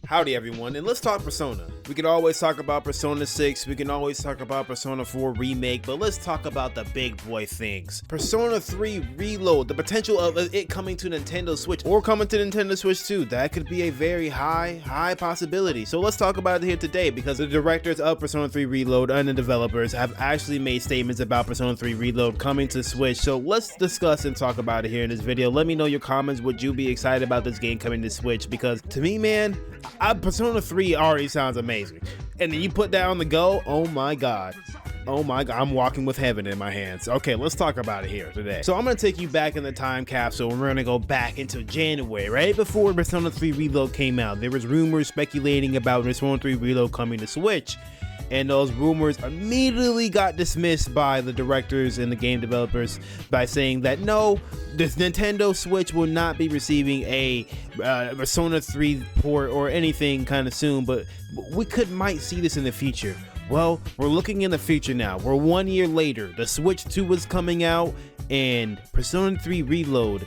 Howdy everyone, and let's talk Persona. We can always talk about Persona 6, we can always talk about Persona 4 Remake, but let's talk about the big boy things. Persona 3 Reload, the potential of it coming to Nintendo Switch, or coming to Nintendo Switch 2, that could be a very high possibility. So let's talk about it here today, because the directors of Persona 3 Reload and the developers have actually made statements about Persona 3 Reload coming to Switch. So let's discuss and talk about it here in this video. Let me know your comments. Would you be excited about this game coming to Switch? Because to me, man, Persona 3 already sounds amazing, and then you put that on the go, oh my god, I'm walking with heaven in my hands. Okay, let's talk about it here today. So I'm gonna take you back in the time capsule, and we're gonna go back into January, right before Persona 3 Reload came out. There was rumors speculating about Persona 3 Reload coming to Switch, and those rumors immediately got dismissed by the directors and the game developers by saying that no, this Nintendo Switch will not be receiving a Persona 3 port or anything kind of soon, but we might see this in the future. Well, we're looking in the future now. We're 1 year later. The Switch 2 is coming out, and Persona 3 Reload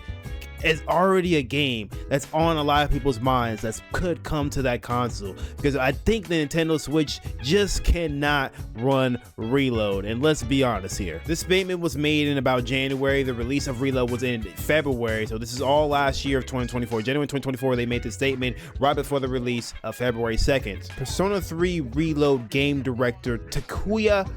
is already a game that's on a lot of people's minds that could come to that console, because I think the Nintendo Switch just cannot run Reload. And let's be honest here, this statement was made in about January. The release of Reload was in February, so this is all last year of 2024. January 2024, they made this statement right before the release of February 2nd. Persona 3 Reload game director Takuya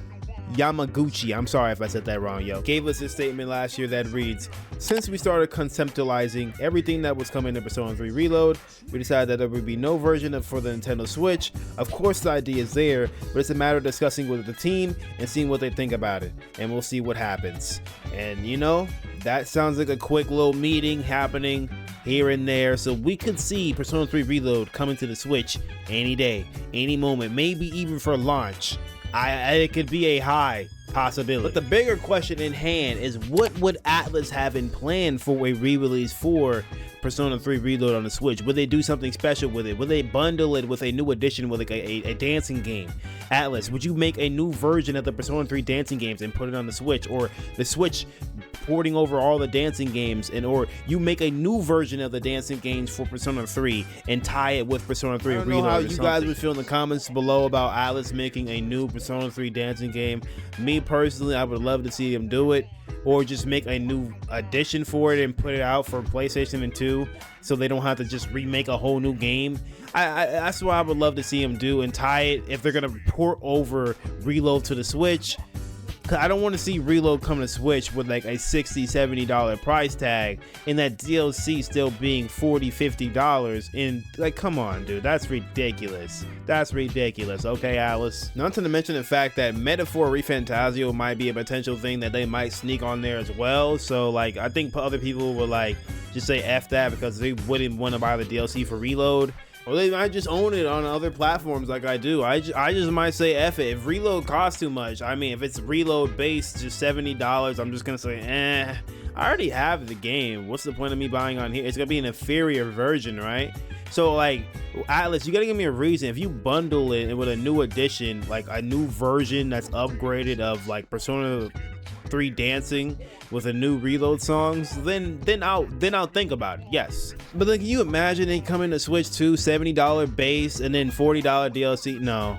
Yamaguchi, I'm sorry if I said that wrong, gave us a statement last year that reads, "Since we started conceptualizing everything that was coming to Persona 3 Reload, we decided that there would be no version for the Nintendo Switch. Of course the idea is there, but it's a matter of discussing with the team and seeing what they think about it, and we'll see what happens." And you know, that sounds like a quick little meeting happening here and there, so we could see Persona 3 Reload coming to the Switch any day, any moment, maybe even for launch. It could be a high possibility. But the bigger question in hand is, what would Atlus have in plan for a re-release for Persona 3 Reload on the Switch? Would they do something special with it? Would they bundle it with a new edition with like a dancing game? Atlus, would you make a new version of the Persona 3 dancing games and put it on the Switch, or the Switch porting over all the dancing games, and or you make a new version of the dancing games for Persona 3 and tie it with Persona 3 Reload? I don't know how you guys would feel in the comments below about Atlus making a new Persona 3 dancing game. Me personally, I would love to see them do it, or just make a new edition for it and put it out for PlayStation and 2, so they don't have to just remake a whole new game. That's what I would love to see them do, and tie it, if they're gonna port over Reload to the Switch. I don't want to see Reload come to Switch with like a $60-$70 price tag, and that DLC still being $40-$50. And like, come on, dude, that's ridiculous. That's ridiculous. Okay, Atlus. Not to mention the fact that Metaphor ReFantazio might be a potential thing that they might sneak on there as well. So like, I think other people will like just say F that, because they wouldn't want to buy the DLC for Reload. Or they might just own it on other platforms like I do. I just might say F it. If Reload costs too much, I mean, if it's Reload based, just $70, I'm just gonna say, I already have the game. What's the point of me buying on here? It's gonna be an inferior version, right? So like, Atlus, you gotta give me a reason. If you bundle it with a new edition, like a new version that's upgraded of like Persona 3 dancing with a new Reload songs, then I'll think about it. Yes, but like, can you imagine it coming to Switch 2, $70 base and then $40 DLC? No,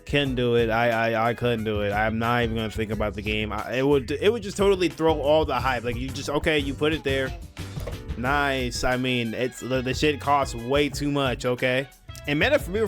couldn't do it. I couldn't do it. I'm not even gonna think about the game. It would just totally throw all the hype. Like, you just, okay, you put it there, nice. I mean, it's the shit costs way too much. Okay. And Metaphor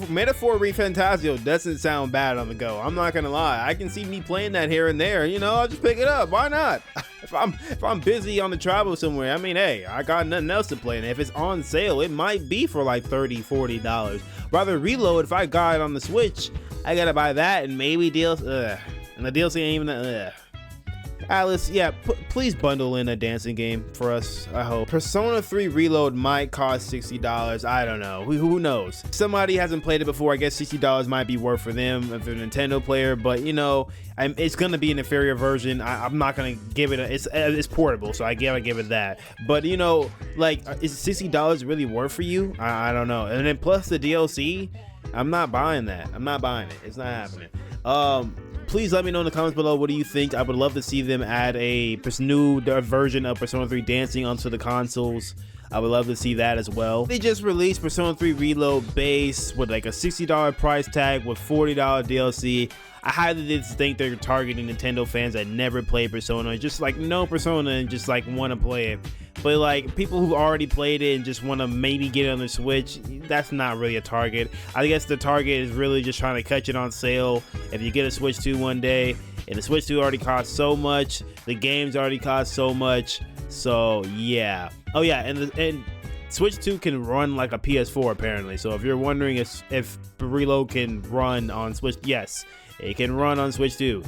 ReFantazio doesn't sound bad on the go. I'm not gonna lie. I can see me playing that here and there. You know, I'll just pick it up. Why not? If I'm busy on the travel somewhere, I mean, hey, I got nothing else to play. And if it's on sale, it might be for like $30-$40. Rather Reload, if I got it on the Switch, I gotta buy that and maybe DLC. And the DLC ain't even Atlus, yeah, please bundle in a dancing game for us, I hope. Persona 3 Reload might cost $60. I don't know. Who knows? Somebody hasn't played it before. I guess $60 might be worth for them if they're a Nintendo player, but you know, it's gonna be an inferior version. I'm not gonna give it it's portable, so I gotta give it that. But you know, like, is $60 really worth for you? I don't know. And then plus the DLC, I'm not buying that. I'm not buying it. It's not happening. Please let me know in the comments below, what do you think? I would love to see them add a new version of Persona 3 dancing onto the consoles. I would love to see that as well. They just released Persona 3 Reload base with like a $60 price tag with $40 DLC. I highly think they're targeting Nintendo fans that never played Persona, just like know Persona and just like want to play it. But like people who already played it and just want to maybe get it on the Switch, that's not really a target. I guess the target is really just trying to catch it on sale. If you get a Switch 2 one day, and the Switch 2 already costs so much, the games already cost so much, so yeah. Oh yeah, and Switch 2 can run like a PS4 apparently. So if you're wondering if Reload can run on Switch, yes, it can run on Switch 2,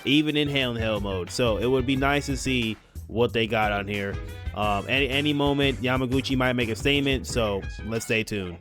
even in handheld mode. So it would be nice to see what they got on here. Any moment Yamaguchi might make a statement, so let's stay tuned.